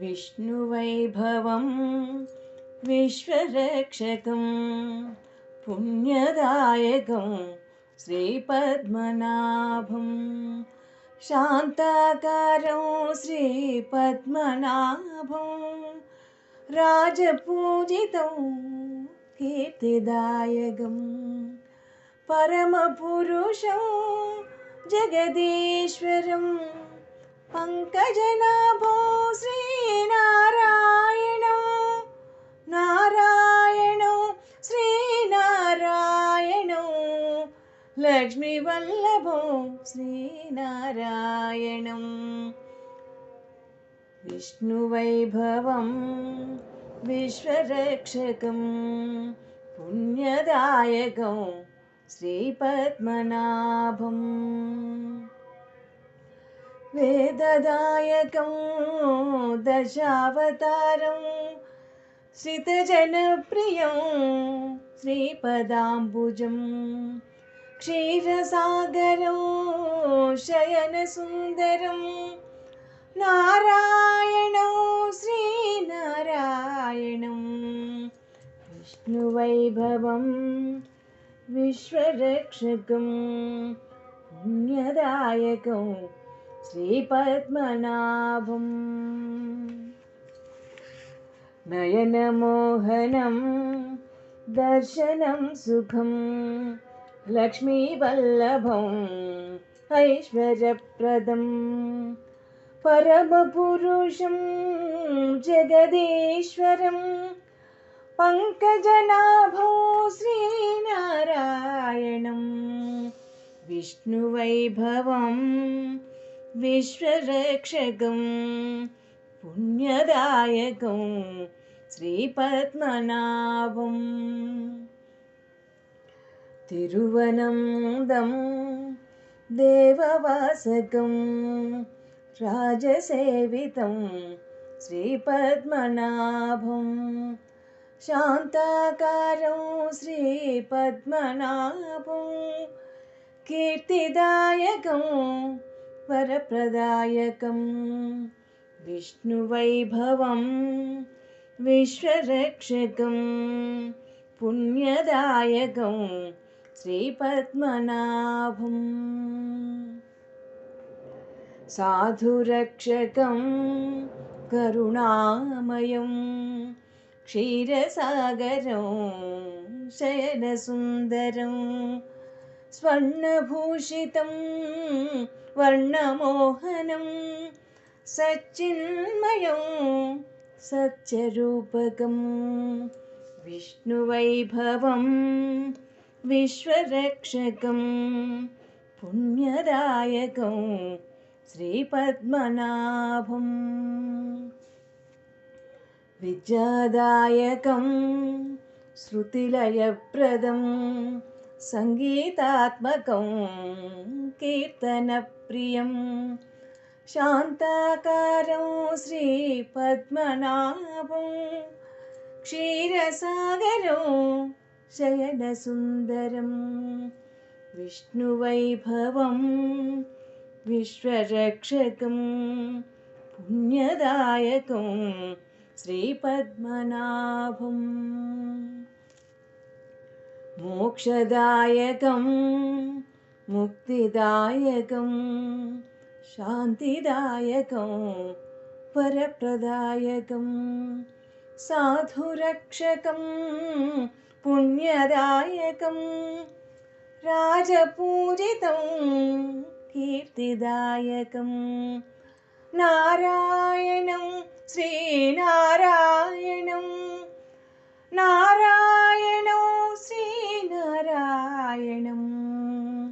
विष्णुवैभवं विश्वरक्षकं पुण्यदायकं श्रीपद्मनाभं शान्ताकारं श्रीपद्मनाभं राजपूजितं कीर्तिदायकं परमपुरुषं जगदीश्वरं पंकजनाभो श्रीनारायणो नारायणो श्रीनारायणो लक्ष्मीवल्लभो श्रीनारायणं विष्णुवैभवं विश्वरक्षकं पुण्यदायकं श्रीपद्मनाभम् वेददायकं दशावतारं श्रितजनप्रियं श्रीपदाम्बुजं क्षीरसागरं शयनसुन्दरं नारायणं श्रीनारायणं विष्णुवैभवं विश्वरक्षकं पुण्यदायकं श्रीपद्मनाभं नयनमोहनं दर्शनं सुखं लक्ष्मीवल्लभम् ऐश्वर्यप्रदं परमपुरुषं जगदीश्वरं पंकजनाभो श्रीनारायणं विष्णुवैभवं विश्वरक्षकं पुण्यदायकं श्रीपद्मनाभं तिरुवनन्दं देववासकं राजसेवितं श्रीपद्मनाभं शान्ताकारं श्रीपद्मनाभं कीर्तिदायकं वरप्रदायकं विष्णुवैभवं विश्वरक्षकं पुण्यदायकं श्रीपद्मनाभं साधुरक्षकं करुणामयं क्षीरसागरं शयनसुन्दरं स्वर्णभूषितं वर्णमोहनं सच्चिन्मयं सत्यरूपकं विष्णुवैभवं विश्वरक्षकं पुण्यदायकं श्रीपद्मनाभं विद्यादायकं श्रुतिलयप्रदं संगीतात्मकं कीर्तनप्रियं शान्ताकारं श्रीपद्मनाभं क्षीरसागरं शयनसुन्दरं विष्णुवैभवं विश्वरक्षकं पुण्यदायकं श्रीपद्मनाभं मोक्षदायकं मुक्तिदायकं शान्तिदायकं वरप्रदायकं साधुरक्षकं पुण्यदायकं राजपूजितं कीर्तिदायकं नारायणं श्रीनारायणं